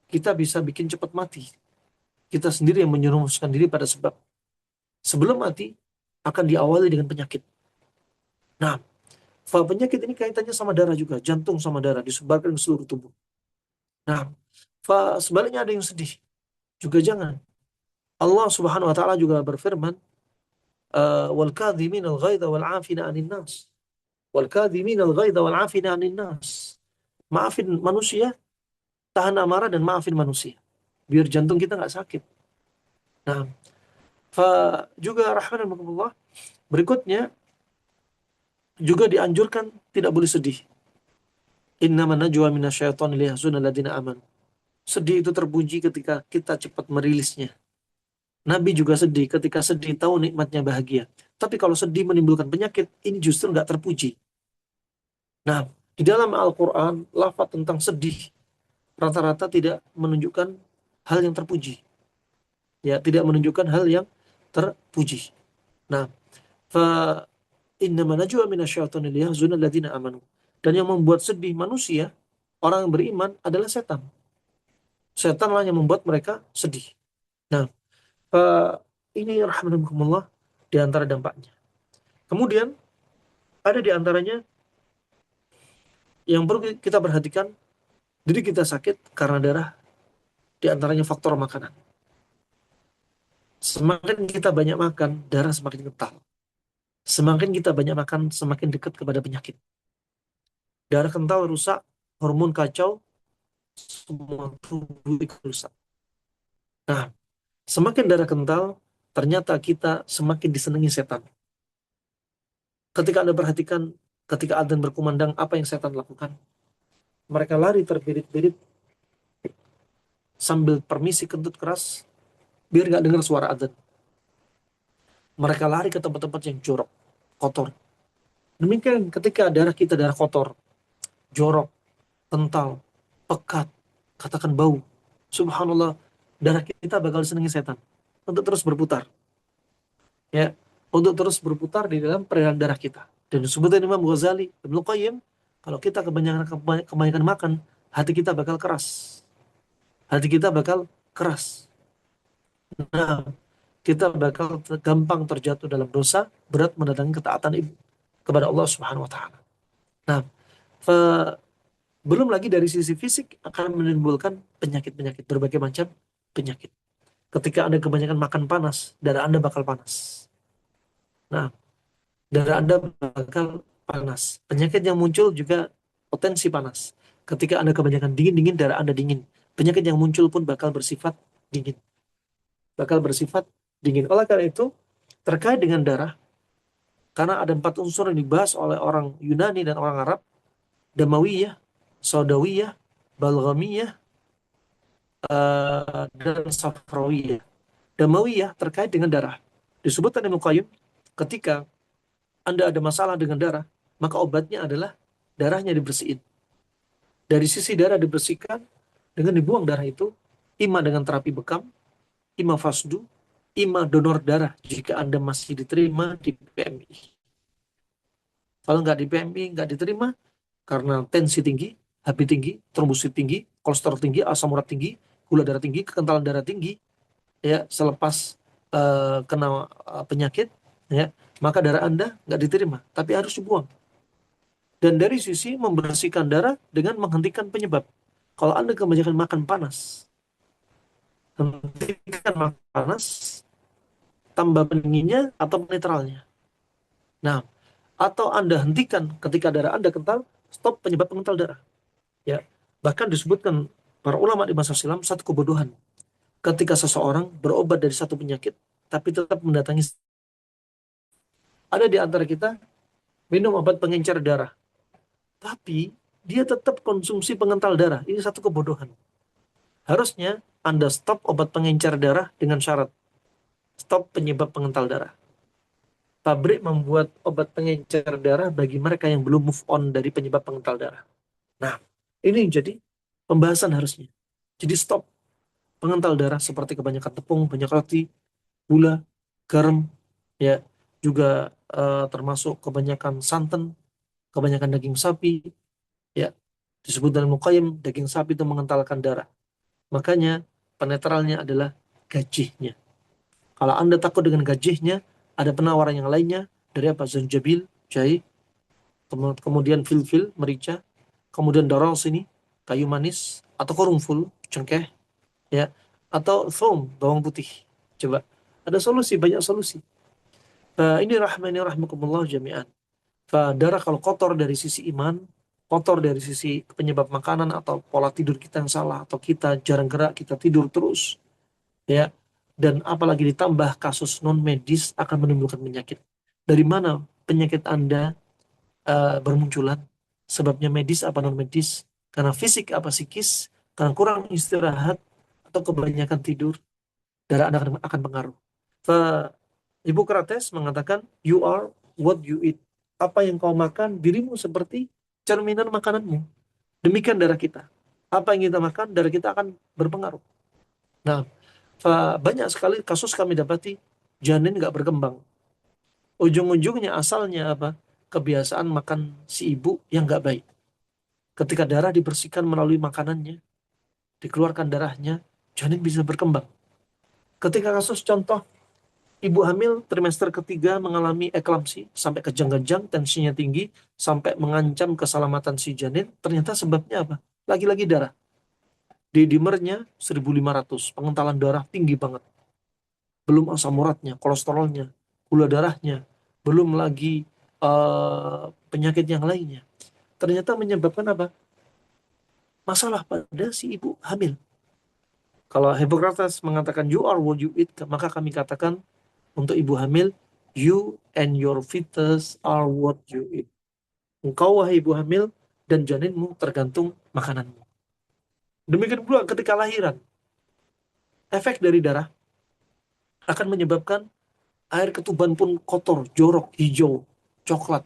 kita bisa bikin cepat mati. Kita sendiri yang menyerumuskan diri pada sebab. Sebelum mati, akan diawali dengan penyakit. Nah, penyakit ini kaitannya sama darah juga. Jantung sama darah disebarkan ke seluruh tubuh. Nah, sebaliknya ada yang sedih. Juga jangan. Allah Subhanahu wa taala juga berfirman, wal kadhimin al ghaidha wal 'afina 'anil nas. Wal kadhimin al ghaidha wal 'afina 'anil nas. Maafin manusia, tahan amarah dan maafin manusia. Biar jantung kita nggak sakit. Nah, juga rahmatullah berikutnya juga dianjurkan tidak boleh sedih. Innaman najwa minasyaitonir liyahzunal ladzina amanu. Sedih itu terpuji ketika kita cepat merilisnya. Nabi juga sedih ketika sedih tahu nikmatnya bahagia. Tapi kalau sedih menimbulkan penyakit, ini justru nggak terpuji. Nah, di dalam Al-Quran, lafaz tentang sedih rata-rata tidak menunjukkan hal yang terpuji. Ya, tidak menunjukkan hal yang terpuji. Nah, fa innama najwa minasyaitonir liyahzunal ladzina amanu. Dan yang membuat sedih manusia, orang yang beriman adalah setan. Setanlah yang membuat mereka sedih. Nah, ini rahmatullah di antara dampaknya. Kemudian ada di antaranya yang perlu kita perhatikan, diri kita sakit karena darah, di antaranya faktor makanan. Semakin kita banyak makan, darah semakin kental. Semakin kita banyak makan, semakin dekat kepada penyakit. Darah kental rusak, hormon kacau, semua tubuh ikut rusak. Nah, semakin darah kental, ternyata kita semakin disenangi setan. Ketika Anda perhatikan, ketika adzan berkumandang, apa yang setan lakukan? Mereka lari terbirit-birit sambil permisi kentut keras, biar nggak dengar suara adzan. Mereka lari ke tempat-tempat yang jorok, kotor. Demikian ketika darah kita darah kotor, jorok, kental, pekat, katakan bau. Subhanallah, darah kita bakal disenangi setan untuk terus berputar. Ya, untuk terus berputar di dalam peredaran darah kita. Dan disebutkan Imam Ghazali, Ibnu Qayyim, kalau kita kebanyakan makan, hati kita bakal keras. Hati kita bakal keras. Nah, kita bakal gampang terjatuh dalam dosa, berat mendatangi ketaatan ibu kepada Allah Subhanahu wa taala. Nah, belum lagi dari sisi fisik akan menimbulkan penyakit-penyakit, berbagai macam penyakit. Ketika Anda kebanyakan makan panas, darah Anda bakal panas. Nah, darah Anda bakal panas. Penyakit yang muncul juga potensi panas. Ketika Anda kebanyakan dingin-dingin, darah Anda dingin. Penyakit yang muncul pun bakal bersifat dingin. Bakal bersifat dingin. Oleh karena itu, terkait dengan darah, karena ada 4 unsur yang dibahas oleh orang Yunani dan orang Arab, Damawiyah, Sodawiyah, Balghamiyah, dan Safrawiyah. Damawiyah terkait dengan darah. Disebutkan Ibnu Qayyim, ketika Anda ada masalah dengan darah, maka obatnya adalah darahnya dibersihin. Dari sisi darah dibersihkan, dengan dibuang darah itu, ima dengan terapi bekam, ima fasdu, ima donor darah jika Anda masih diterima di PMI. Kalau nggak di PMI, nggak diterima, karena tensi tinggi, HP tinggi, trombosit tinggi, kolesterol tinggi, asam urat tinggi, gula darah tinggi, kekentalan darah tinggi, ya selepas kena penyakit, ya maka darah Anda nggak diterima, tapi harus dibuang. Dan dari sisi membersihkan darah dengan menghentikan penyebab. Kalau Anda kebanyakan makan panas, hentikan makan panas, tambah pendinginnya atau netralnya. Nah, atau Anda hentikan ketika darah Anda kental, stop penyebab pengental darah. Ya, bahkan disebutkan para ulama di masa silam satu kebodohan ketika seseorang berobat dari satu penyakit tapi tetap mendatangi, ada di antara kita minum obat pengencer darah tapi dia tetap konsumsi pengental darah. Ini satu kebodohan. Harusnya Anda stop obat pengencer darah dengan syarat stop penyebab pengental darah. Pabrik membuat obat pengencer darah bagi mereka yang belum move on dari penyebab pengental darah. Nah, ini yang jadi pembahasan harusnya. Jadi stop pengental darah seperti kebanyakan tepung, banyak roti, gula, garam, ya, juga termasuk kebanyakan santan, kebanyakan daging sapi, ya. Disebut dalam Muqayyim, daging sapi itu mengentalkan darah. Makanya penetralnya adalah gajihnya. Kalau Anda takut dengan gajihnya, ada penawaran yang lainnya dari apa? Zanjabil, jahe, kemudian filfil, merica, kemudian dorong sini, kayu manis, atau korungful, cengkeh, ya, atau thum, bawang putih. Coba, ada solusi, banyak solusi. Ini rahmani rahmakumullah jami'an. Darah kalau kotor dari sisi iman, kotor dari sisi penyebab makanan atau pola tidur kita yang salah, atau kita jarang gerak, kita tidur terus, ya, dan apalagi ditambah kasus non medis akan menimbulkan penyakit. Dari mana penyakit Anda bermunculan? Sebabnya medis apa non medis? Karena fisik apa psikis? Karena kurang istirahat atau kebanyakan tidur, darah Anda akan pengaruh. Hippocrates mengatakan, you are what you eat. Apa yang kau makan, dirimu seperti cerminan makananmu. Demikian darah kita. Apa yang kita makan, darah kita akan berpengaruh. Nah, banyak sekali kasus kami dapati janin nggak berkembang. Ujung-ujungnya asalnya apa? Kebiasaan makan si ibu yang nggak baik. Ketika darah dibersihkan melalui makanannya, dikeluarkan darahnya, janin bisa berkembang. Ketika kasus contoh, ibu hamil trimester ketiga mengalami eklamsi sampai kejang-kejang, tensinya tinggi, sampai mengancam keselamatan si janin. Ternyata sebabnya apa? Lagi-lagi darah. D-dimernya 1500, pengentalan darah tinggi banget. Belum asam uratnya, kolesterolnya, gula darahnya, belum lagi penyakit yang lainnya. Ternyata menyebabkan apa? Masalah pada si ibu hamil. Kalau Hippocrates mengatakan you are what you eat, maka kami katakan untuk ibu hamil, you and your fetus are what you eat. Engkau wahai ibu hamil dan janinmu tergantung makananmu. Demikian pula ketika lahiran, efek dari darah akan menyebabkan air ketuban pun kotor, jorok, hijau, coklat.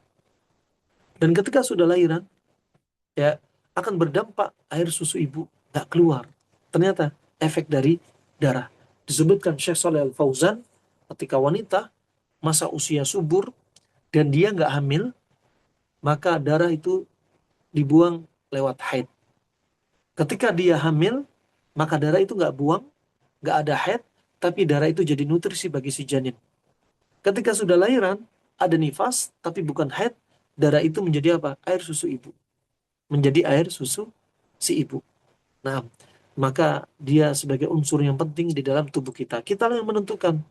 Dan ketika sudah lahiran, ya akan berdampak air susu ibu nggak keluar. Ternyata efek dari darah. Disebutkan Syekh Shalih Al Fauzan, ketika wanita masa usia subur dan dia nggak hamil, maka darah itu dibuang lewat haid. Ketika dia hamil, maka darah itu nggak buang, nggak ada haid, tapi darah itu jadi nutrisi bagi si janin. Ketika sudah lahiran, ada nifas, tapi bukan haid, darah itu menjadi apa? Air susu ibu. Menjadi air susu si ibu. Nah, maka dia sebagai unsur yang penting di dalam tubuh kita. Kita yang menentukan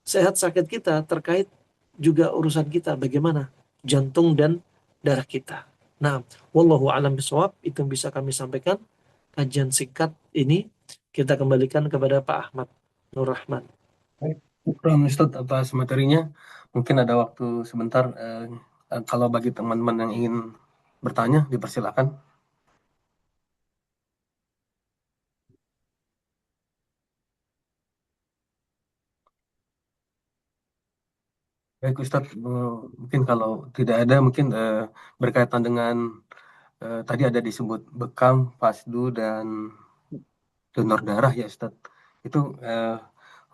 sehat sakit kita terkait juga urusan kita bagaimana jantung dan darah kita. Nah, wallahu alam bisawab, itu yang bisa kami sampaikan. Kajian singkat ini kita kembalikan kepada Pak Ahmad Nur Rahman. Baik, syukran Ustadz atas materinya. Mungkin ada waktu sebentar. Kalau bagi teman-teman yang ingin bertanya, dipersilakan. Baik Ustadz, mungkin kalau tidak ada, mungkin berkaitan dengan tadi ada disebut bekam, pasdu, dan donor darah ya Ustadz. Itu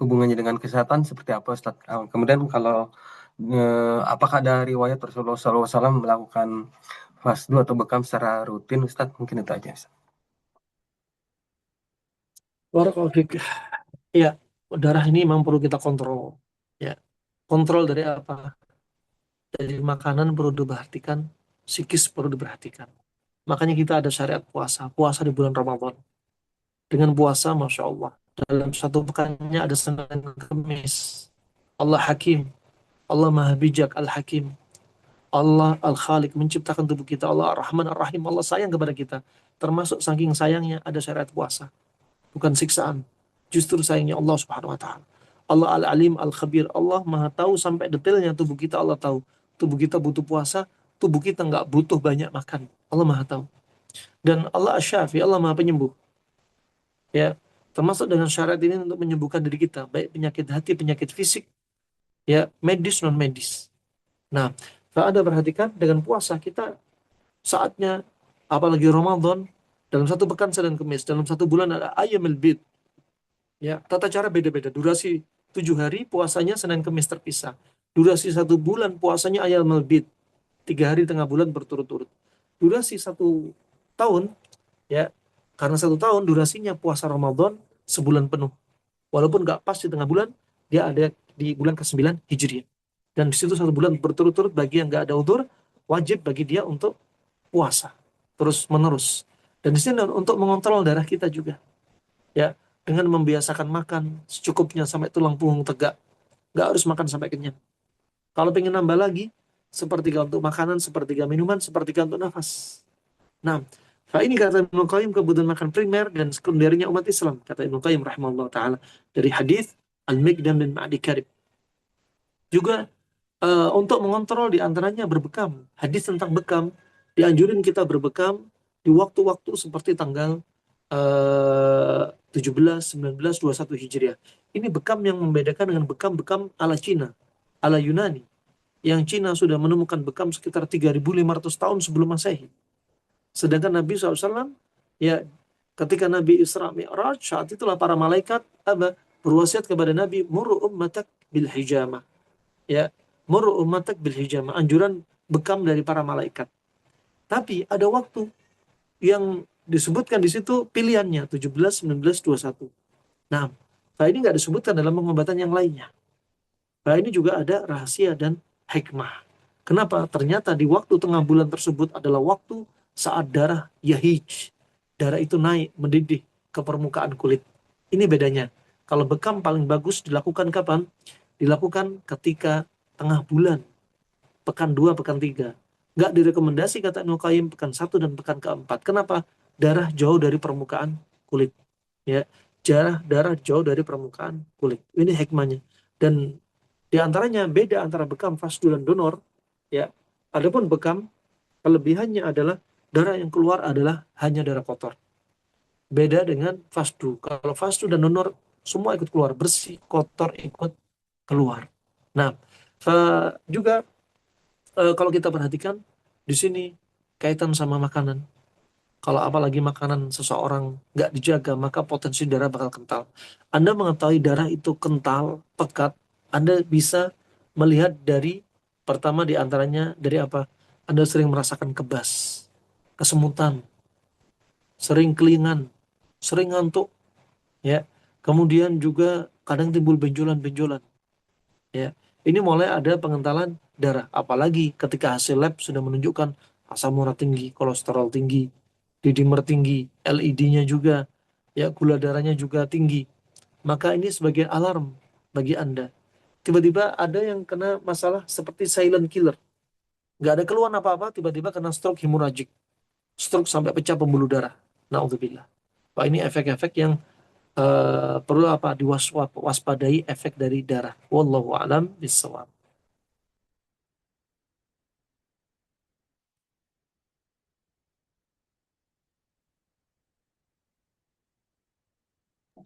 hubungannya dengan kesehatan seperti apa Ustadz? Kemudian kalau apakah ada riwayat Rasulullah SAW melakukan fasdu atau bekam secara rutin Ustadz? Mungkin itu aja Ustadz. Barakallahu fiik. Ya, Darah ini memang perlu kita kontrol. Ya, kontrol dari apa? Dari makanan perlu diperhatikan, psikis perlu diperhatikan. Makanya kita ada syariat puasa, puasa di bulan Ramadan. Dengan puasa, Masya Allah, dalam satu pekannya ada Senin Kamis. Allah Hakim, Allah Maha Bijak Al-Hakim. Allah Al-Khaliq menciptakan tubuh kita. Allah Ar-Rahman Ar-Rahim. Allah sayang kepada kita. Termasuk saking sayangnya ada syariat puasa. Bukan siksaan. Justru sayangnya Allah Subhanahu wa taala. Allah Al-Alim Al-Khabir. Allah Maha tahu sampai detailnya tubuh kita, Allah tahu. Tubuh kita butuh puasa, tubuh kita nggak butuh banyak makan. Allah Maha tahu. Dan Allah Asy-Syafi, Allah Maha penyembuh. Ya, termasuk dengan syarat ini untuk menyembuhkan diri kita, baik penyakit hati, penyakit fisik, ya, medis non medis. Nah, kalau Anda perhatikan dengan puasa kita saatnya, apalagi Ramadan, dalam satu pekan Senin Kemis, dalam satu bulan ada Ayyamul Bid. Ya, tata cara beda-beda. Durasi 7 hari puasanya Senin Kemis terpisah. Durasi satu bulan puasanya Ayyamul Bid. 3 hari tengah bulan berturut-turut. Durasi satu tahun, ya, karena satu tahun durasinya puasa Ramadan sebulan penuh. Walaupun nggak pas di tengah bulan, dia ada di bulan ke-9 Hijriah. Dan di situ satu bulan berturut-turut bagi yang nggak ada udzur, wajib bagi dia untuk puasa terus menerus. Dan di sini untuk mengontrol darah kita juga, ya, dengan membiasakan makan secukupnya sampai tulang punggung tegak, nggak harus makan sampai kenyang. Kalau pengen nambah lagi, sepertiga untuk makanan, sepertiga minuman, sepertiga untuk nafas. Nah, ini kata Ibnu Qayyim kebutuhan makan primer dan sekundernya umat Islam, kata Ibnu Qayyim rahimahullah taala dari hadis Al-Miqdam bin Ma'di Karib. Juga untuk mengontrol di antaranya berbekam. Hadis tentang bekam, dianjurin kita berbekam di waktu-waktu seperti tanggal 17, 19, 21 Hijriah. Ini bekam yang membedakan dengan bekam-bekam ala Cina, ala Yunani. Yang Cina sudah menemukan bekam sekitar 3.500 tahun sebelum Masehi. Sedangkan Nabi SAW, ya, ketika Nabi Isra Mi'raj, saat itulah para malaikat berwasiat kepada Nabi, muru ummatak bil hijamah. Ya, muru ummatak bil hijamah, anjuran bekam dari para malaikat. Tapi ada waktu yang disebutkan di situ pilihannya 17, 19, 21. Nah, ini nggak disebutkan dalam pengobatan yang lainnya. Ini juga ada rahasia dan hikmah. Kenapa? Ternyata di waktu tengah bulan tersebut adalah waktu saat darah yahij. Darah itu naik, mendidih ke permukaan kulit. Ini bedanya. Kalau bekam paling bagus dilakukan kapan? Dilakukan ketika tengah bulan, pekan 2, pekan 3. Nggak direkomendasi kata Ibnu Qayyim pekan 1 dan pekan keempat. Kenapa? Darah jauh dari permukaan kulit. Ya, darah jauh dari permukaan kulit. Ini hikmahnya. Dan di antaranya beda antara bekam, fasdu dan donor. Ya, adapun bekam kelebihannya adalah darah yang keluar adalah hanya darah kotor. Beda dengan fasdu. Kalau fasdu dan donor semua ikut keluar, bersih, kotor ikut keluar. Nah, juga kalau kita perhatikan di sini kaitan sama makanan. Kalau apalagi makanan seseorang nggak dijaga, maka potensi darah bakal kental. Anda mengetahui darah itu kental, pekat, Anda bisa melihat dari pertama di antaranya dari apa? Anda sering merasakan kebas, kesemutan, sering kelingan, sering ngantuk, ya. Kemudian juga kadang timbul benjolan-benjolan, ya. Ini mulai ada pengentalan darah, apalagi ketika hasil lab sudah menunjukkan asam urat tinggi, kolesterol tinggi, D-dimer tinggi, LED-nya juga, ya, gula darahnya juga tinggi. Maka ini sebagai alarm bagi Anda. Tiba-tiba ada yang kena masalah seperti silent killer. Nggak ada keluhan apa-apa, tiba-tiba kena stroke hemorrhagic. Stroke sampai pecah pembuluh darah. Na'udzubillah. Wah, ini efek-efek yang perlu apa diwaspadai efek dari darah. Wallahu a'lam bishawab.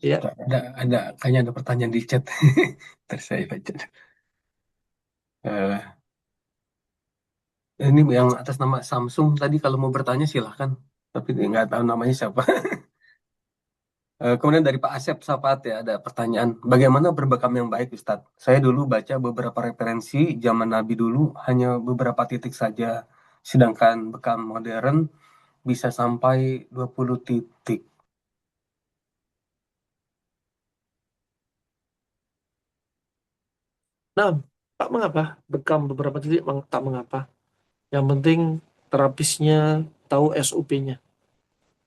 Ya, Ada kayaknya ada pertanyaan di chat. Terus saya baca. Eh, ini yang atas nama Samsung tadi kalau mau bertanya silahkan. Tapi nggak tahu namanya siapa. Kemudian dari Pak Asep Sapat ya ada pertanyaan, bagaimana berbekam yang baik Ustadz? Saya dulu baca beberapa referensi zaman Nabi dulu hanya beberapa titik saja, sedangkan bekam modern bisa sampai 20 titik. Nah, tak mengapa, bekam beberapa titik tak mengapa. Yang penting terapisnya tahu SOP-nya,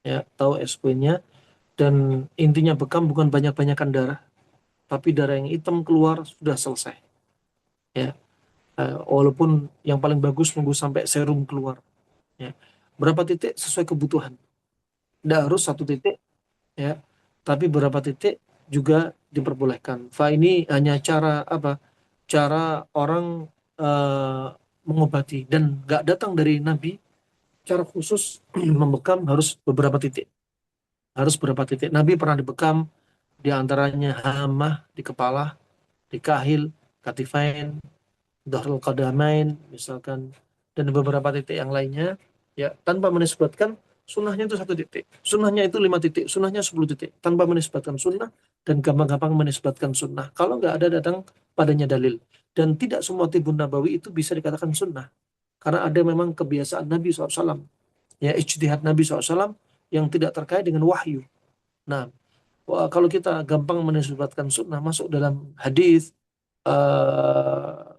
ya, tahu SOP-nya. Dan intinya bekam bukan banyak-banyakan darah, tapi darah yang hitam keluar sudah selesai. Ya, walaupun yang paling bagus nunggu sampai serum keluar. Ya, berapa titik sesuai kebutuhan. Tidak harus satu titik, ya, tapi berapa titik juga diperbolehkan. Fa ini hanya cara apa? Cara orang eh, mengobati dan nggak datang dari Nabi. Cara khusus membekam harus beberapa titik. Harus beberapa titik. Nabi pernah dibekam di antaranya hamah di kepala, di kahil, katifain, dhahrul qadamain misalkan, dan beberapa titik yang lainnya, ya, tanpa menisbatkan sunnahnya itu satu titik, sunnahnya itu 5 titik, sunnahnya 10 titik, tanpa menisbatkan sunnah dan gampang-gampang menisbatkan sunnah kalau nggak ada datang padanya dalil. Dan tidak semua tibun nabawi itu bisa dikatakan sunnah, karena ada memang kebiasaan Nabi SAW, ya, ijtihad Nabi SAW yang tidak terkait dengan wahyu. Nah, kalau kita gampang menisbatkan sunnah masuk dalam hadis,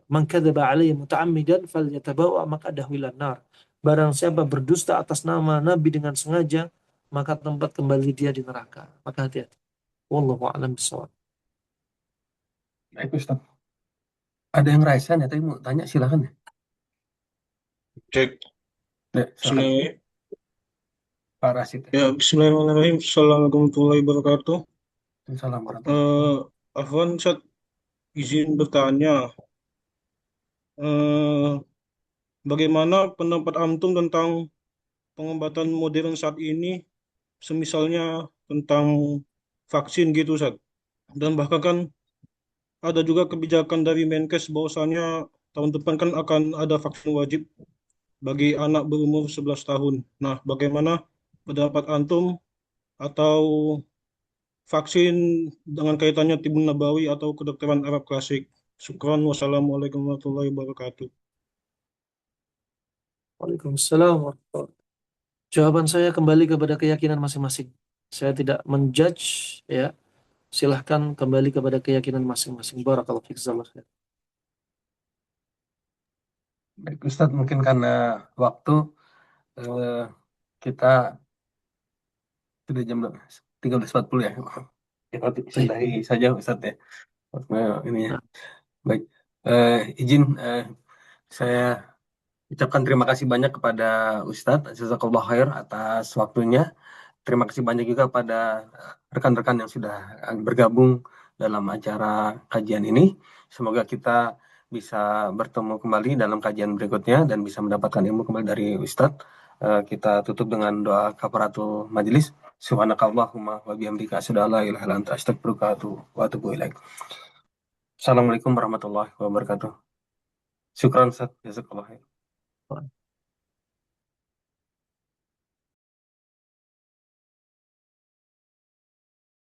man kadzaba alayya muta'ammidan falyatabawa maq'adahu minan nar. Barang siapa berdusta atas nama Nabi dengan sengaja, maka tempat kembali dia di neraka. Maka hati-hati. Wallahu a'lam bishawab. Baik, Ustaz. Ada yang raisan ya, tadi mau tanya silakan ya. Cek. Ya, silakan Bismillah. Pak Rasid. Ya. Ya, Bismillahirrahmanirrahim. Assalamualaikum warahmatullahi wabarakatuh. Assalamualaikum warahmatullahi Eh, wabarakatuh. Afwan, Ustaz, izin bertanya. Eh, Bagaimana pendapat Antum tentang pengobatan modern saat ini, semisalnya tentang vaksin gitu, Ustaz. Dan bahkan kan ada juga kebijakan dari Menkes bahwasanya tahun depan kan akan ada vaksin wajib bagi anak berumur 11 tahun. Nah, bagaimana pendapat Antum atau vaksin dengan kaitannya Tibun Nabawi atau kedokteran Arab klasik. Syukran. Wassalamualaikum warahmatullahi wabarakatuh. Waalaikumsalam warahmatullahi wabarakatuh. Jawaban saya kembali kepada keyakinan masing-masing. Saya tidak menjudge, ya. Silahkan kembali kepada keyakinan masing-masing. Barakallahu fiik. Jazakallahu khair. Baik, Ustaz, mungkin karena waktu eh, kita sudah jam 13.40 ya. Kita Baik. sudahi saja, Ustaz ya. Ini ya. Nah, Baik. Eh, izin saya ucapkan terima kasih banyak kepada Ustadz Jazakallah Khair atas waktunya. Terima kasih banyak juga pada rekan-rekan yang sudah bergabung dalam acara kajian ini. Semoga kita bisa bertemu kembali dalam kajian berikutnya dan bisa mendapatkan ilmu kembali dari Ustadz. Kita tutup dengan doa kafaratul majelis. Subhanakallahumma wa bihamdika asyhadu an la ilaha illa anta astaghfiruka wa atubu ilaik. Assalamualaikum warahmatullahi wabarakatuh. Syukran Ustadz. Jazakallah khair.